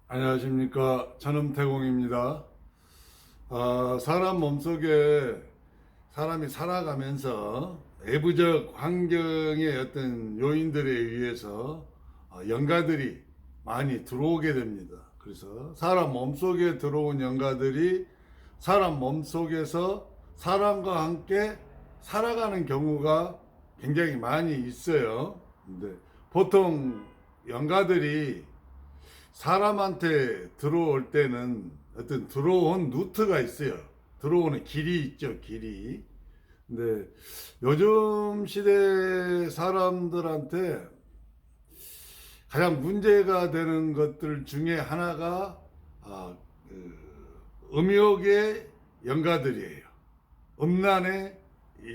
안녕하십니까. 천음태공입니다. 사람 몸속에 사람이 살아가면서 외부적 환경의 어떤 요인들에 의해서 영가들이 많이 들어오게 됩니다. 그래서 사람 몸속에 들어온 영가들이 사람 몸속에서 사람과 함께 살아가는 경우가 굉장히 많이 있어요. 근데 보통 영가들이 사람한테 들어올 때는 어떤 들어온 루트가 있어요. 들어오는 길이 있죠, 길이. 근데 요즘 시대 사람들한테 가장 문제가 되는 것들 중에 하나가 음욕의 영가들이에요. 음란의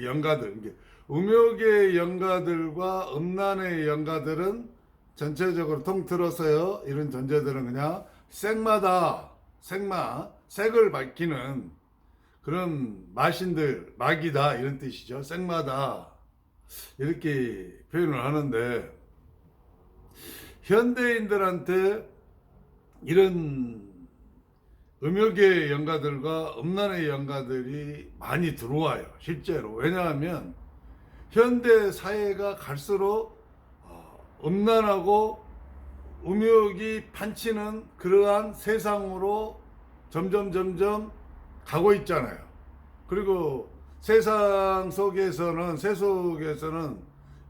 영가들. 음욕의 영가들과 음란의 영가들은 전체적으로 통틀어서요, 이런 존재들은 그냥 색을 밝히는 그런 마신들, 마귀다, 이런 뜻이죠. 생마다. 이렇게 표현을 하는데, 현대인들한테 이런 음욕의 영가들과 음란의 영가들이 많이 들어와요. 실제로. 왜냐하면 현대 사회가 갈수록 음란하고 음욕이 판치는 그러한 세상으로 점점 가고 있잖아요. 그리고 세상 속에서는, 세속에서는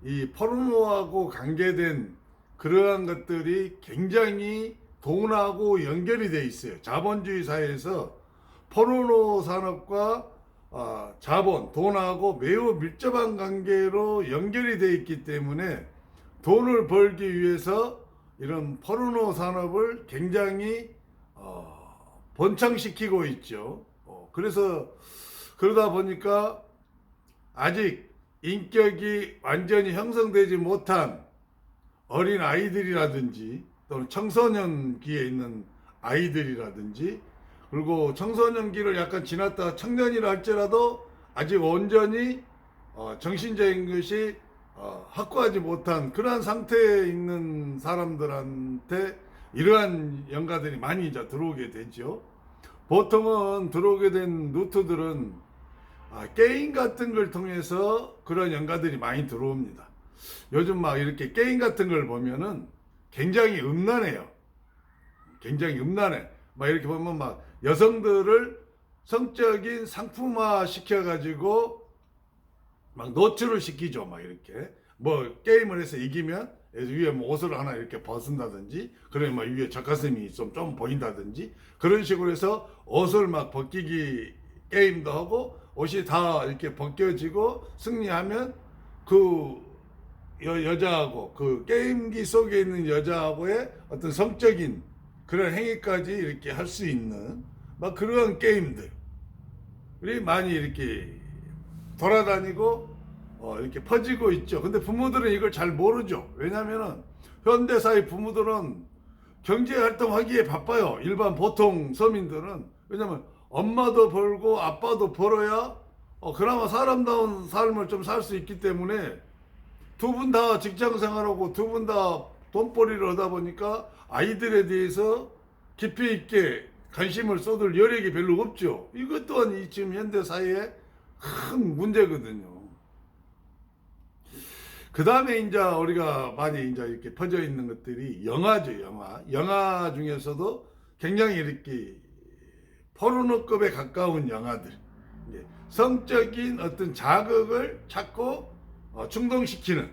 이 포르노하고 관계된 그러한 것들이 굉장히 돈하고 연결이 돼 있어요. 자본주의 사회에서 포르노 산업과 자본, 돈하고 매우 밀접한 관계로 연결이 돼 있기 때문에 돈을 벌기 위해서 이런 포르노 산업을 굉장히 번창시키고 있죠. 그래서 그러다 보니까 아직 인격이 완전히 형성되지 못한 어린 아이들이라든지 또는 청소년기에 있는 아이들이라든지, 그리고 청소년기를 약간 지났다 청년이라 할지라도 아직 온전히 정신적인 것이 확고하지 못한 그러한 상태에 있는 사람들한테 이러한 영가들이 많이 이제 들어오게 되죠. 보통은 들어오게 된 루트들은 게임 같은 걸 통해서 그런 영가들이 많이 들어옵니다. 요즘 막 이렇게 게임 같은 걸 보면은 굉장히 음란해요. 굉장히 음란해. 막 이렇게 보면 막 여성들을 성적인 상품화 시켜가지고 막 노출을 시키죠. 막 이렇게 뭐 게임을 해서 이기면 위에 뭐 옷을 하나 이렇게 벗은다든지, 그러면 막 위에 젖가슴이 좀 보인다든지, 그런 식으로 해서 옷을 막 벗기기 게임도 하고, 옷이 다 이렇게 벗겨지고 승리하면 그 여자하고, 그 게임기 속에 있는 여자하고의 어떤 성적인 그런 행위까지 이렇게 할 수 있는 막 그런 게임들이 많이 이렇게 돌아다니고 이렇게 퍼지고 있죠. 근데 부모들은 이걸 잘 모르죠. 왜냐면은 현대사회 부모들은 경제 활동하기에 바빠요. 일반 보통 서민들은. 왜냐면 엄마도 벌고 아빠도 벌어야 그나마 사람다운 삶을 좀 살 수 있기 때문에, 두 분 다 직장 생활하고 두 분 다 돈벌이를 하다 보니까 아이들에 대해서 깊이 있게 관심을 쏟을 여력이 별로 없죠. 이것 또한 이 지금 현대 사회의 큰 문제거든요. 그 다음에 이제 우리가 많이 이제 이렇게 퍼져 있는 것들이 영화죠, 영화. 영화 중에서도 굉장히 이렇게 포르노급에 가까운 영화들. 성적인 어떤 자극을 찾고 충동시키는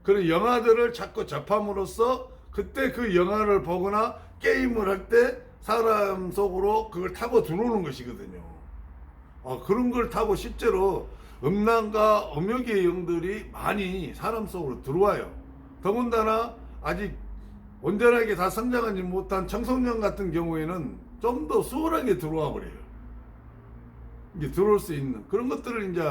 그런 영화들을 자꾸 접함으로써, 그때 그 영화를 보거나 게임을 할 때 사람 속으로 그걸 타고 들어오는 것이거든요. 그런 걸 타고 실제로 음란과 음욕의 영들이 많이 사람 속으로 들어와요. 더군다나 아직 온전하게 다 성장하지 못한 청소년 같은 경우에는 좀 더 수월하게 들어와 버려요. 이제 들어올 수 있는 그런 것들을 이제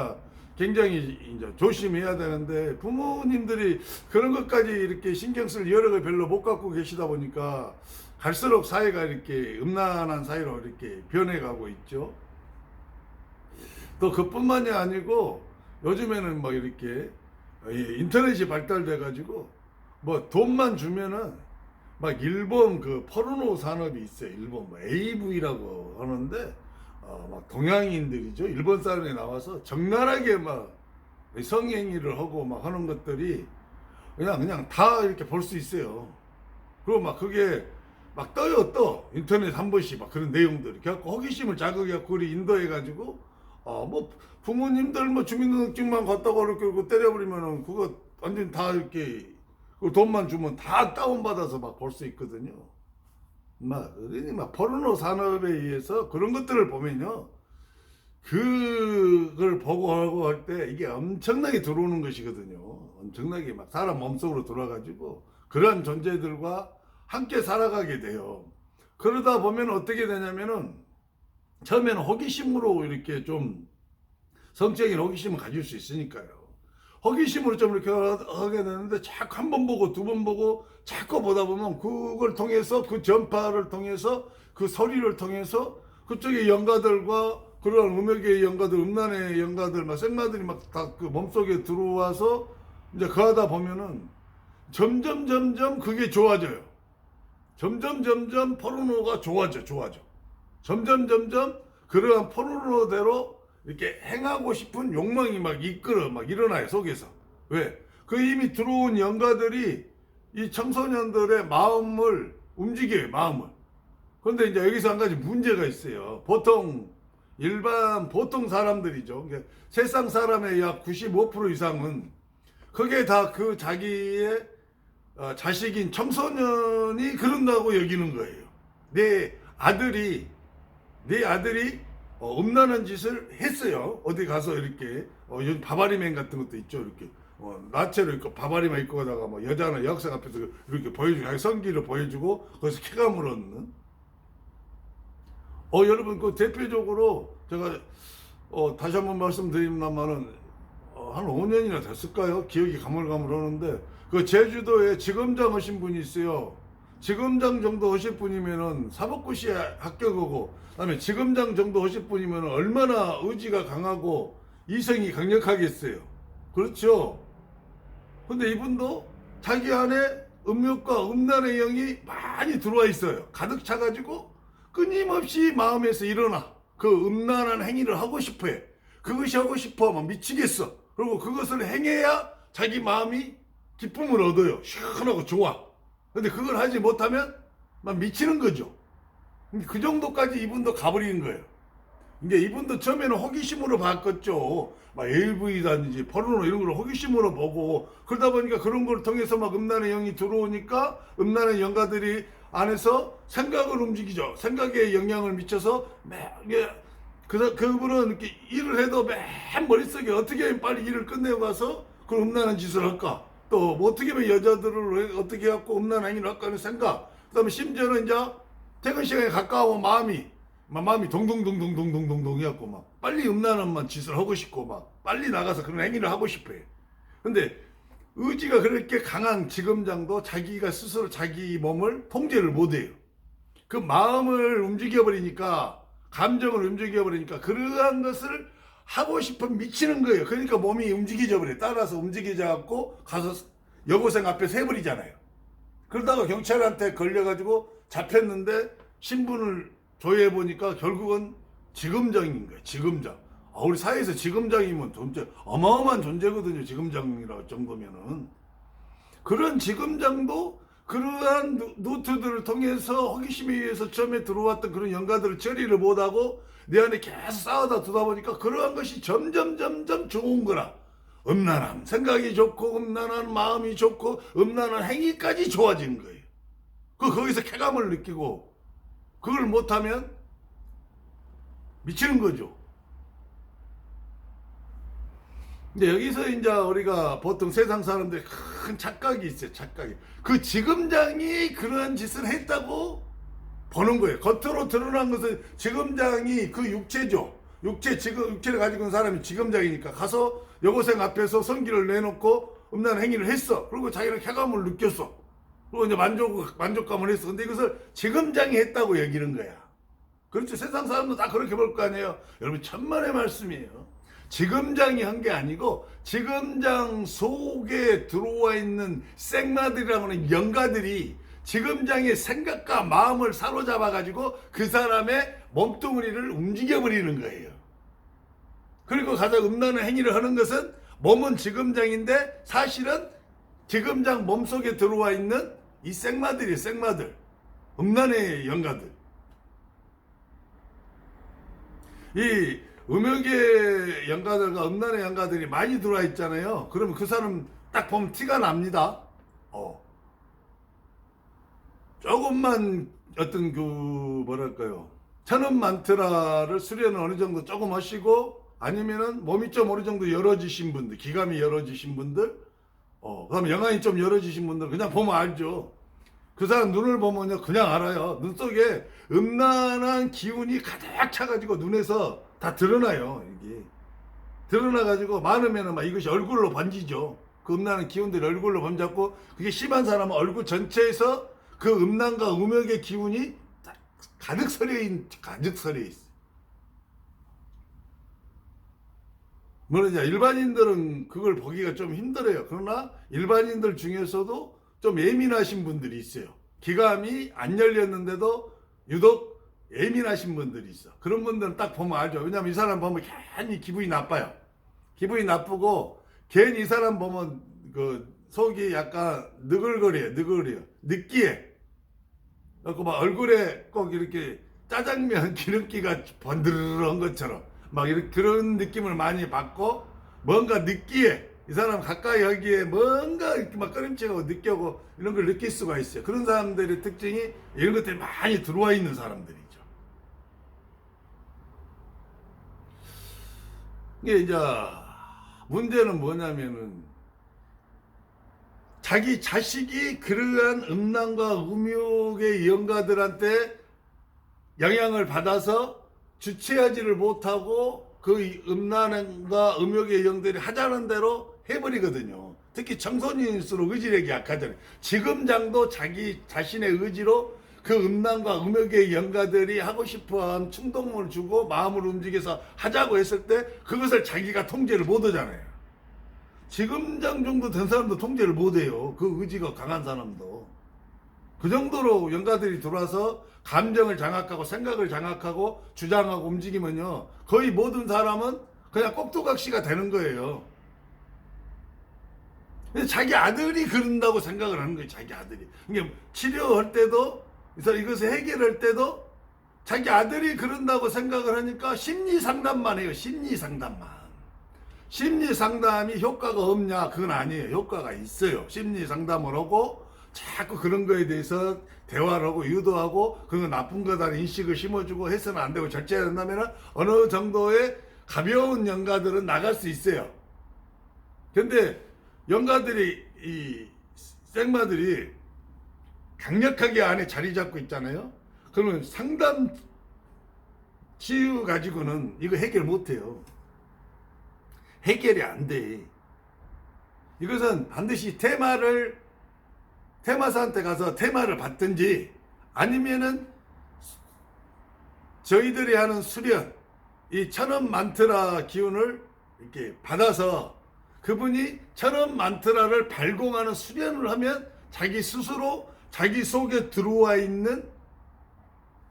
굉장히 이제 조심해야 되는데, 부모님들이 그런 것까지 이렇게 신경 쓸 여력을 별로 못 갖고 계시다 보니까 갈수록 사회가 이렇게 음란한 사회로 이렇게 변해가고 있죠. 또 그뿐만이 아니고 요즘에는 뭐 이렇게 인터넷이 발달돼 가지고 뭐 돈만 주면은 막 일본 그 포르노 산업이 있어요. 일본 뭐 AV라고 하는데 막 동양인들이죠. 일본 사람이 나와서 적나라하게 막 성행위를 하고 막 하는 것들이 그냥 다 이렇게 볼 수 있어요. 그리고 막 그게 막 떠 인터넷 한 번씩 막 그런 내용들이 그래갖고 호기심을 자극해갖고 우리 인도해가지고 뭐 부모님들 뭐 주민등록증만 갖다가 이렇게 때려버리면은 그거 완전 다 이렇게 그 돈만 주면 다 다운받아서 막 볼 수 있거든요. 막 포르노 산업에 의해서 그런 것들을 보면요. 그걸 보고 하고 할 때 이게 엄청나게 들어오는 것이거든요. 엄청나게 막 사람 몸속으로 들어와가지고 그러한 존재들과 함께 살아가게 돼요. 그러다 보면 어떻게 되냐면은 처음에는 호기심으로 이렇게 좀 성적인 호기심을 가질 수 있으니까요. 호기심으로 좀 이렇게 하게 되는데 자꾸 한 번 보고 두 번 보고 자꾸 보다 보면 그걸 통해서 그 전파를 통해서 그 소리를 통해서 그쪽의 영가들과 그런 음역의 영가들, 음란의 영가들, 막 생마들이 막 다 그 몸속에 들어와서 이제 그 하다 보면은 점점 그게 좋아져요. 점점 포르노가 좋아져. 점점 그러한 포르노대로 이렇게 행하고 싶은 욕망이 막 막 일어나요, 속에서. 왜? 그 이미 들어온 영가들이 이 청소년들의 마음을 움직여요, 마음을. 그런데 이제 여기서 한 가지 문제가 있어요. 보통 사람들이죠. 그러니까 세상 사람의 약 95% 이상은 그게 다 그 자기의 자식인 청소년이 그런다고 여기는 거예요. 내 아들이 음란한 짓을 했어요. 어디 가서 이렇게 요즘 바바리맨 같은 것도 있죠. 이렇게 나체로 입고 바바리만 입고 가다가 뭐 여자나 여학생 앞에서 이렇게 보여주고 자기 성기를 보여주고 거기서 쾌감을 얻는. 여러분 그 대표적으로 제가 다시 한번 말씀드립니다만은 한 5년이나 됐을까요? 기억이 가물가물하는데 그 제주도에 지검장 하신 분이 있어요. 지검장 정도 하실 분이면은 사법고시에 합격하고 그다음에 지검장 정도 하실 분이면 얼마나 의지가 강하고 이성이 강력하겠어요. 그렇죠? 근데 이분도 자기 안에 음욕과 음란의 영이 많이 들어와 있어요. 가득 차가지고 끊임없이 마음에서 일어나 그 음란한 행위를 하고 싶어해. 그것이 하고 싶어 막 미치겠어. 그리고 그것을 행해야 자기 마음이 기쁨을 얻어요. 시원하고 좋아. 근데 그걸 하지 못하면 막 미치는 거죠. 그 정도까지 이분도 가버리는 거예요. 이제 이분도 처음에는 호기심으로 봤겠죠. 막 AV라든지 포르노 이런 걸 호기심으로 보고 그러다 보니까 그런 걸 통해서 막 음란의 영이 들어오니까 음란의 영가들이 안에서 생각을 움직이죠. 생각에 영향을 미쳐서 그분은 이렇게 일을 해도 맨 머릿속에 어떻게 하면 빨리 일을 끝내고 가서 그 음란한 짓을 할까? 또 뭐 어떻게 하면 여자들을 어떻게 해갖고 음란한 행위를 할까 하는 생각. 그 다음에 심지어는 이제 퇴근 시간에 가까워 마음이 동동동동동동동동 해갖고 막 빨리 음란한 짓을 하고 싶고 막 빨리 나가서 그런 행위를 하고 싶어요. 근데 의지가 그렇게 강한 지검장도 자기가 스스로 자기 몸을 통제를 못해요. 그 마음을 움직여버리니까 감정을 움직여버리니까 그러한 것을 하고 싶은 미치는 거예요. 그러니까 몸이 움직여져 버려요. 따라서 움직여져 갖고 가서 여고생 앞에서 해버리잖아요. 그러다가 경찰한테 걸려가지고 잡혔는데 신분을 조회해 보니까 결국은 지검장인 거예요. 지검장. 우리 사회에서 지검장이면 존재 어마어마한 존재거든요. 지검장이라 정도면은. 그런 지검장도 그러한 노트들을 통해서 호기심에 의해서 처음에 들어왔던 그런 영가들을 처리를 못하고 내 안에 계속 쌓아다 두다 보니까 그러한 것이 점점 좋은 거라. 음란함, 생각이 좋고 음란한 마음이 좋고 음란한 행위까지 좋아지는 거예요. 거기서 쾌감을 느끼고 그걸 못하면 미치는 거죠. 근데 여기서 이제 우리가 보통 세상 사람들이 큰 착각이 있어요. 착각이. 그 지검장이 그런 짓을 했다고 보는 거예요. 겉으로 드러난 것은 지검장이 그 육체죠. 육체를 가지고 있는 사람이 지검장이니까 가서 여고생 앞에서 성기를 내놓고 음란 행위를 했어. 그리고 자기는 쾌감을 느꼈어. 그리고 이제 만족감을 했어. 근데 이것을 지검장이 했다고 여기는 거야. 그렇죠. 세상 사람도 다 그렇게 볼 거 아니에요. 여러분 천만의 말씀이에요. 지검장이 한 게 아니고 지검장 속에 들어와 있는 생마들이라고 하는 영가들이 지금장의 생각과 마음을 사로잡아 가지고 그 사람의 몸뚱이를 움직여 버리는 거예요. 그리고 가장 음란한 행위를 하는 것은 몸은 지금장인데 사실은 지금장 몸속에 들어와 있는 이 생마들이 생마들, 음란의 영가들. 이 음욕의 영가들과 음란의 영가들이 많이 들어와 있잖아요. 그러면 그 사람 딱 보면 티가 납니다. 조금만 어떤 그 뭐랄까요, 천원 만트라를 수련을 어느 정도 조금 하시고 아니면은 몸이 좀 어느 정도 열어지신 분들, 기감이 열어지신 분들, 그다음에 영안이 좀 열어지신 분들 그냥 보면 알죠. 그 사람 눈을 보면요 그냥 알아요. 눈 속에 음란한 기운이 가득 차가지고 눈에서 다 드러나요. 이게 드러나가지고 많으면은 막 이것이 얼굴로 번지죠. 그 음란한 기운들이 얼굴로 번졌고, 그게 심한 사람은 얼굴 전체에서 그 음란과 음욕의 기운이 가득 서려 있어. 뭐냐, 일반인들은 그걸 보기가 좀 힘들어요. 그러나 일반인들 중에서도 좀 예민하신 분들이 있어요. 기감이 안 열렸는데도 유독 예민하신 분들이 있어. 그런 분들은 딱 보면 알죠. 왜냐면 이 사람 보면 괜히 기분이 나빠요. 기분이 나쁘고 괜히 이 사람 보면 그 속이 약간 느글거려요. 느끼해. 그래서 막 얼굴에 꼭 이렇게 짜장면 기름기가 번드르르한 것처럼 막 이렇게 그런 느낌을 많이 받고, 뭔가 느끼해. 이 사람 가까이 하기에 뭔가 이렇게 막 꺼림칙하고 느껴고 이런 걸 느낄 수가 있어요. 그런 사람들의 특징이 이런 것들이 많이 들어와 있는 사람들이죠. 이게 이제 문제는 뭐냐면은 자기 자식이 그러한 음란과 음욕의 영가들한테 영향을 받아서 주체하지를 못하고 그 음란과 음욕의 영들이 하자는 대로 해버리거든요. 특히 청소년일수록 의지력이 약하잖아요. 지금장도 자기 자신의 의지로 그 음란과 음욕의 영가들이 하고 싶어한 충동을 주고 마음을 움직여서 하자고 했을 때 그것을 자기가 통제를 못하잖아요. 지금장 정도 된 사람도 통제를 못해요. 그 의지가 강한 사람도. 그 정도로 영가들이 들어와서 감정을 장악하고 생각을 장악하고 주장하고 움직이면요, 거의 모든 사람은 그냥 꼭두각시가 되는 거예요. 근데 자기 아들이 그런다고 생각을 하는 거예요. 자기 아들이. 이게 치료할 때도 이것을 해결할 때도 자기 아들이 그런다고 생각을 하니까 심리 상담만 해요. 심리 상담만. 심리 상담이 효과가 없냐? 그건 아니에요. 효과가 있어요. 심리 상담을 하고 자꾸 그런 거에 대해서 대화를 하고 유도하고 그건 나쁜 거다라는 인식을 심어주고 해서는 안 되고 절제해야 된다면 어느 정도의 가벼운 영가들은 나갈 수 있어요. 근데 영가들이, 이 생마들이 강력하게 안에 자리 잡고 있잖아요. 그러면 상담 치유 가지고는 이거 해결 못 해요. 해결이 안 돼. 이것은 반드시 테마사한테 가서 테마를 받든지 아니면은 저희들이 하는 수련, 이 천원 만트라 기운을 이렇게 받아서 그분이 천원 만트라를 발공하는 수련을 하면 자기 스스로 자기 속에 들어와 있는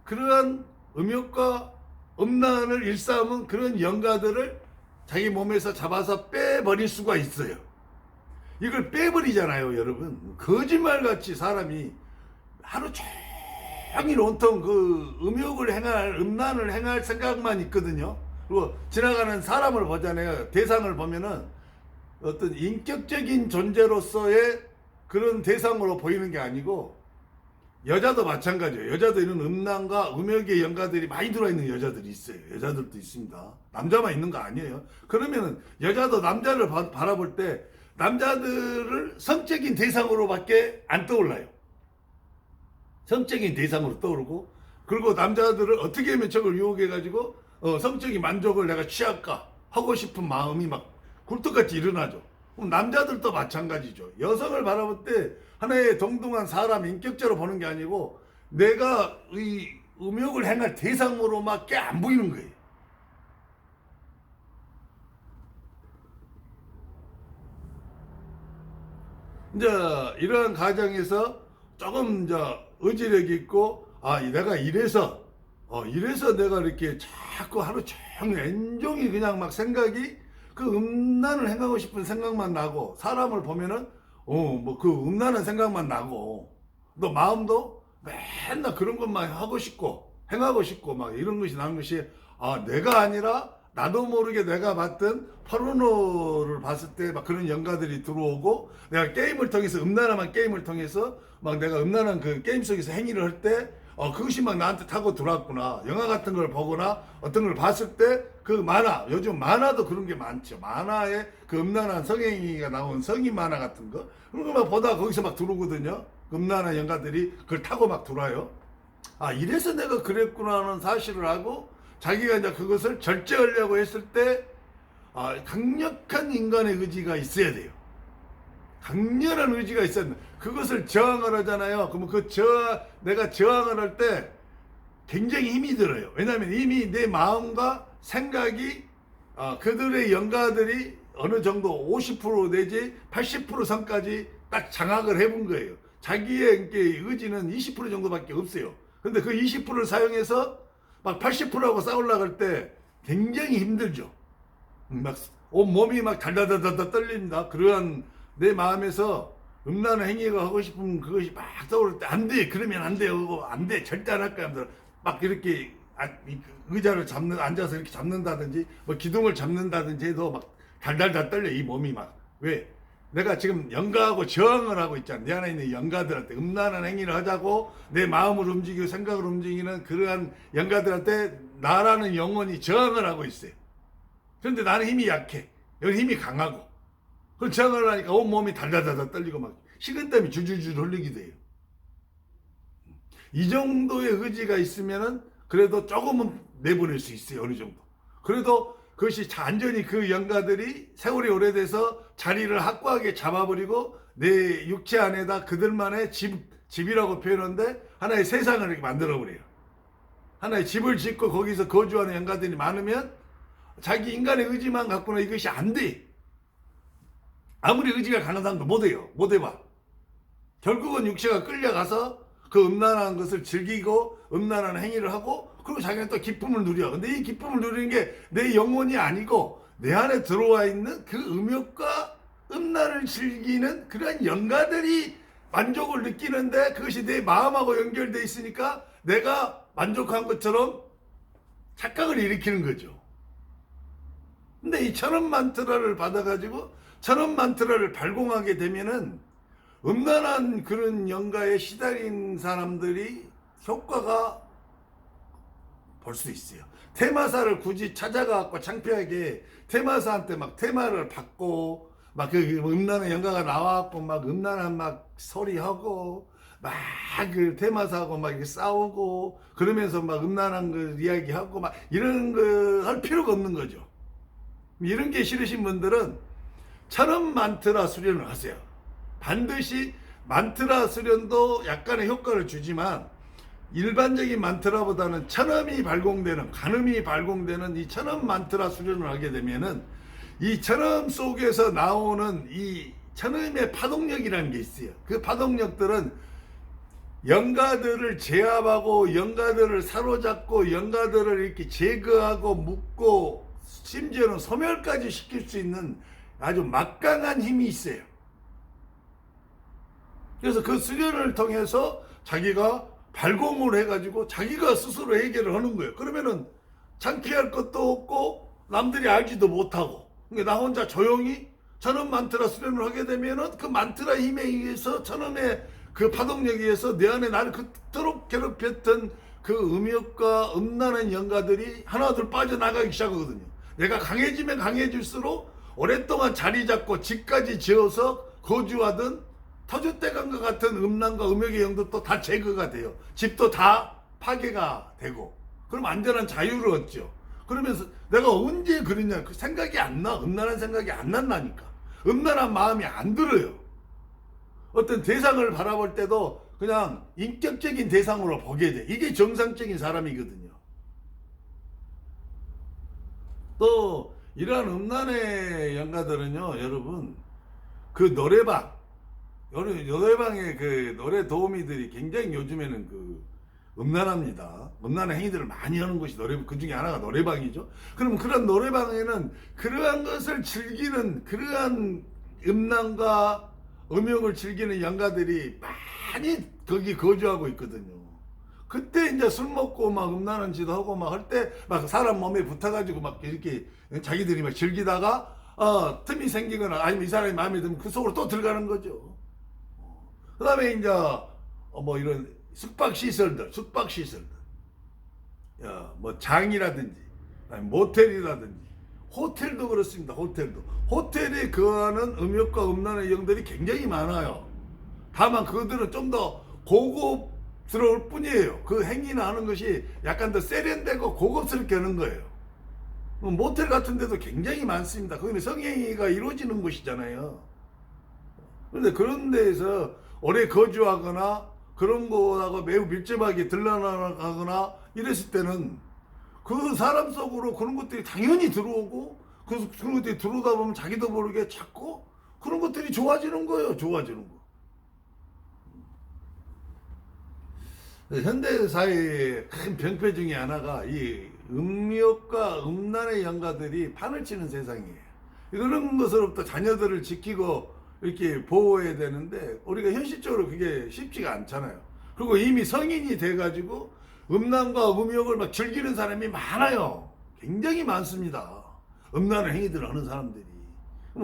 그러한 음욕과 음란을 일삼은 그런 영가들을 자기 몸에서 잡아서 빼버릴 수가 있어요. 이걸 빼버리잖아요, 여러분. 거짓말같이 사람이 하루 종일 온통 그 음란을 행할 생각만 있거든요. 그리고 지나가는 사람을 보잖아요. 대상을 보면은 어떤 인격적인 존재로서의 그런 대상으로 보이는 게 아니고, 여자도 마찬가지예요. 여자도 이런 음란과 음욕의 영가들이 많이 들어있는 여자들이 있어요. 여자들도 있습니다. 남자만 있는 거 아니에요. 그러면은 여자도 남자를 바라볼 때 남자들을 성적인 대상으로밖에 안 떠올라요. 성적인 대상으로 떠오르고, 그리고 남자들을 어떻게 하면 저걸 유혹해가지고 성적인 만족을 내가 취할까 하고 싶은 마음이 막 굴뚝같이 일어나죠. 그럼 남자들도 마찬가지죠. 여성을 바라볼 때 하나의 동등한 사람, 인격적으로 보는 게 아니고 내가 이 음욕을 행할 대상으로밖에 안 보이는 거예요. 이제 이러한 과정에서 조금 의지력이 있고, 내가 이래서 내가 이렇게 자꾸 하루 종일 온종일 그냥 막 생각이 그 음란을 행하고 싶은 생각만 나고, 사람을 보면은 뭐 그 음란한 생각만 나고, 또 마음도 맨날 그런 것만 하고 싶고 행하고 싶고 막 이런 것이 나는 것이, 내가 아니라 나도 모르게 내가 봤던 포르노를 봤을 때 막 그런 연가들이 들어오고, 내가 게임을 통해서 음란한 게임을 통해서 막 내가 음란한 그 게임 속에서 행위를 할 때 그것이 막 나한테 타고 들어왔구나. 영화 같은 걸 보거나 어떤 걸 봤을 때 그 만화, 요즘 만화도 그런 게 많죠. 만화에 그 음란한 성행위가 나온 성인 만화 같은 거, 그런 거 막 보다가 거기서 막 들어오거든요. 음란한 연가들이 그걸 타고 막 들어와요. 이래서 내가 그랬구나 하는 사실을 하고, 자기가 이제 그것을 절제하려고 했을 때 강력한 인간의 의지가 있어야 돼요. 강렬한 의지가 있어야 돼. 그것을 저항을 하잖아요. 그러면 내가 저항을 할 때 굉장히 힘이 들어요. 왜냐하면 이미 내 마음과 생각이 그들의 연가들이 어느 정도 50% 내지 80% 선까지 딱 장악을 해본 거예요. 자기의 의지는 20% 정도밖에 없어요. 근데 그 20%를 사용해서 막 80%하고 싸우려고 할 때 굉장히 힘들죠. 막 온몸이 막 달달달달 떨립니다. 그러한 내 마음에서 음란한 행위가 하고 싶으면 그것이 막 떠오를 때, 안 돼, 그러면 안 돼요, 안 돼, 절대 안 할 거야. 막 이렇게 의자를 앉아서 이렇게 잡는다든지 뭐 기둥을 잡는다든지 해도 막 달달달 떨려, 이 몸이 막. 왜? 내가 지금 연가하고 저항을 하고 있잖아. 내 안에 있는 연가들한테 음란한 행위를 하자고 내 마음을 움직이고 생각을 움직이는 그러한 연가들한테 나라는 영혼이 저항을 하고 있어요. 그런데 나는 힘이 약해. 여기 힘이 강하고. 그걸 저항을 하니까 온몸이 달달달달 떨리고 막 식은땀이 줄줄줄 흘리게 돼요. 이 정도의 의지가 있으면은 그래도 조금은 내보낼 수 있어요. 어느 정도. 그래도 그것이 완전히 그 연가들이 세월이 오래돼서 자리를 확고하게 잡아버리고 내 육체 안에다 그들만의 집이라고 표현하는데 하나의 세상을 이렇게 만들어버려요. 하나의 집을 짓고 거기서 거주하는 연가들이 많으면 자기 인간의 의지만 갖고는 이것이 안 돼. 아무리 의지가 강한 사람도 못해요. 못해봐. 결국은 육체가 끌려가서 그 음란한 것을 즐기고 음란한 행위를 하고, 그리고 자기는 또 기쁨을 누려. 근데 이 기쁨을 누리는 게 내 영혼이 아니고 내 안에 들어와 있는 그 음욕과 음란을 즐기는 그러한 영가들이 만족을 느끼는데, 그것이 내 마음하고 연결되어 있으니까 내가 만족한 것처럼 착각을 일으키는 거죠. 근데 이 천원 만트라를 받아가지고 천원 만트라를 발공하게 되면은 음란한 그런 영가에 시달린 사람들이 효과가 볼 수 있어요. 테마사를 굳이 찾아가고 창피하게 테마사한테 막 테마를 받고 막 그 음란한 영가가 나와갖고 막 음란한 막 소리하고 막 그 테마사하고 막 이렇게 싸우고 그러면서 막 음란한 그 이야기하고 막 이런 거 할 필요가 없는 거죠. 이런 게 싫으신 분들은 천원 만트라 수련을 하세요. 반드시 만트라 수련도 약간의 효과를 주지만 일반적인 만트라보다는 천음이 발공되는, 간음이 발공되는 이 천음 만트라 수련을 하게 되면은 이 천음 속에서 나오는 이 천음의 파동력이라는 게 있어요. 그 파동력들은 영가들을 제압하고 영가들을 사로잡고 영가들을 이렇게 제거하고 묶고 심지어는 소멸까지 시킬 수 있는 아주 막강한 힘이 있어요. 그래서 그 수련을 통해서 자기가 발공을 해가지고 자기가 스스로 해결을 하는 거예요. 그러면은 창피할 것도 없고 남들이 알지도 못하고, 그러니까 나 혼자 조용히 천음 만트라 수련을 하게 되면은 그 만트라 힘에 의해서 천음의 그 파동력에 의해서 내 안에 나를 그토록 괴롭혔던 그 음욕과 음란한 영가들이 하나둘 빠져나가기 시작하거든요. 내가 강해지면 강해질수록 오랫동안 자리 잡고 집까지 지어서 거주하던 터줏대감과 같은 음란과 음욕의 영도 다 제거가 돼요. 집도 다 파괴가 되고, 그럼 안전한 자유를 얻죠. 그러면서 내가 언제 그랬냐, 그 생각이 안 나. 음란한 생각이 안 난다니까. 음란한 마음이 안 들어요. 어떤 대상을 바라볼 때도 그냥 인격적인 대상으로 보게 돼. 이게 정상적인 사람이거든요. 또 이러한 음란의 영가들은요, 여러분, 그 노래방, 노래방의 그 노래 도우미들이 굉장히 요즘에는 그 음란합니다. 음란한 행위들을 많이 하는 곳이 그 중에 하나가 노래방이죠. 그럼 그런 노래방에는 그러한 것을 즐기는, 그러한 음란과 음욕을 즐기는 양가들이 많이 거기 거주하고 있거든요. 그때 이제 술 먹고 막 음란한 짓 하고 막 할 때 막 사람 몸에 붙어가지고 막 이렇게 자기들이 막 즐기다가 틈이 생기거나 아니면 이 사람이 마음에 들면 그 속으로 또 들어가는 거죠. 그 다음에 이제 뭐 이런 숙박시설들, 뭐 장이라든지 아니 모텔이라든지 호텔도 그렇습니다. 호텔이 거하는 음욕과 음란의 영들이 굉장히 많아요. 다만 그들은 좀 더 고급스러울 뿐이에요. 그 행위나 하는 것이 약간 더 세련되고 고급스럽게 하는 거예요. 모텔 같은 데도 굉장히 많습니다. 거기는 성행위가 이루어지는 곳이잖아요. 그런데 그런 데에서 오래 거주하거나 그런 거하고 매우 밀접하게 들러나가거나 이랬을 때는 그 사람 속으로 그런 것들이 당연히 들어오고 그런 것들이 들어오다 보면 자기도 모르게 자꾸 그런 것들이 좋아지는 거예요. 좋아지는 거. 현대 사회의 큰 병폐 중에 하나가 이 음욕과 음란의 영가들이 판을 치는 세상이에요. 이런 것으로부터 자녀들을 지키고 이렇게 보호해야 되는데 우리가 현실적으로 그게 쉽지가 않잖아요. 그리고 이미 성인이 돼가지고 음란과 음욕을 막 즐기는 사람이 많아요. 굉장히 많습니다. 음란한 행위들을 하는 사람들이.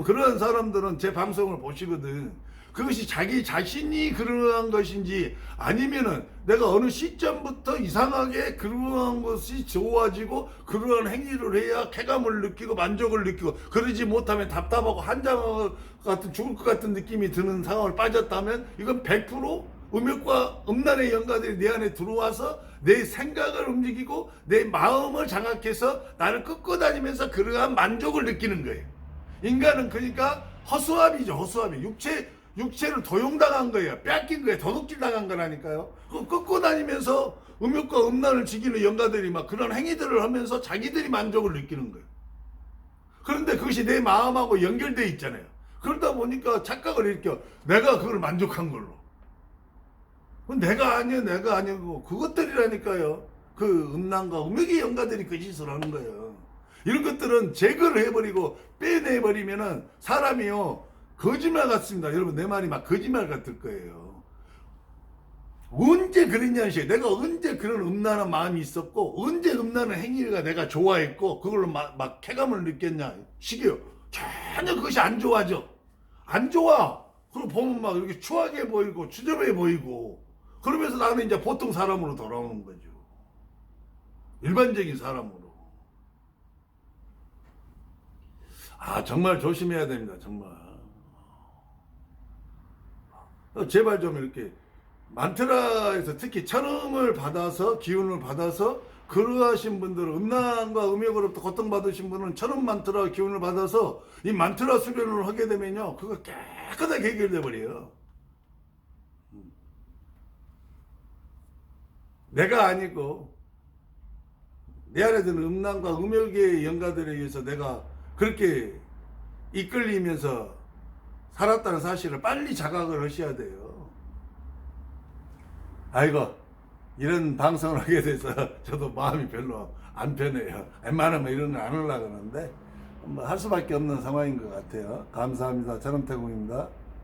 그러한 사람들은 제 방송을 보시거든. 그것이 자기 자신이 그러한 것인지 아니면은 내가 어느 시점부터 이상하게 그러한 것이 좋아지고 그러한 행위를 해야 쾌감을 느끼고 만족을 느끼고 그러지 못하면 답답하고 한장 같은 죽을 것 같은 느낌이 드는 상황을 빠졌다면 이건 100% 음욕과 음란의 영가들이 내 안에 들어와서 내 생각을 움직이고 내 마음을 장악해서 나를 끌고 다니면서 그러한 만족을 느끼는 거예요. 인간은 그러니까 허수아비죠. 허수아비. 육체를 도용당한 거예요. 뺏긴 거예요. 도둑질 당한 거라니까요. 그 끌고 다니면서 음욕과 음란을 즐기는 영가들이 막 그런 행위들을 하면서 자기들이 만족을 느끼는 거예요. 그런데 그것이 내 마음하고 연결되어 있잖아요. 그러다 보니까 착각을 일으켜. 내가 그걸 만족한 걸로. 내가 아니고 그것들이라니까요. 그 음란과 음욕의 영가들이 그 짓을 하는 거예요. 이런 것들은 제거를 해버리고 빼내버리면은 사람이요 거짓말 같습니다. 여러분 내 말이 막 거짓말 같을 거예요. 언제 그랬냐는 식이에요. 내가 언제 그런 음란한 마음이 있었고 언제 음란한 행위가 내가 좋아했고 그걸로 막 쾌감을 느꼈냐 식이에요. 전혀 그것이 안 좋아져. 안 좋아. 그리고 보면 막 이렇게 추하게 보이고 추접해 보이고 그러면서 나는 이제 보통 사람으로 돌아오는 거죠. 일반적인 사람으로. 정말 조심해야 됩니다. 정말. 제발 좀 이렇게 만트라에서 특히 천음을 받아서 기운을 받아서 그러하신 분들은 음란과 음욕으로부터 고통받으신 분은 천음 만트라 기운을 받아서 이 만트라 수련을 하게 되면요 그거 깨끗하게 해결돼 버려요. 내가 아니고 내 안에 드는 음란과 음욕의 영가들에 의해서 내가 그렇게 이끌리면서 살았다는 사실을 빨리 자각을 하셔야 돼요. 아이고 이런 방송을 하게 돼서 저도 마음이 별로 안 편해요. 웬만하면 이런 거 안 하려고 하는데 뭐 할 수밖에 없는 상황인 것 같아요. 감사합니다. 전엄태공입니다.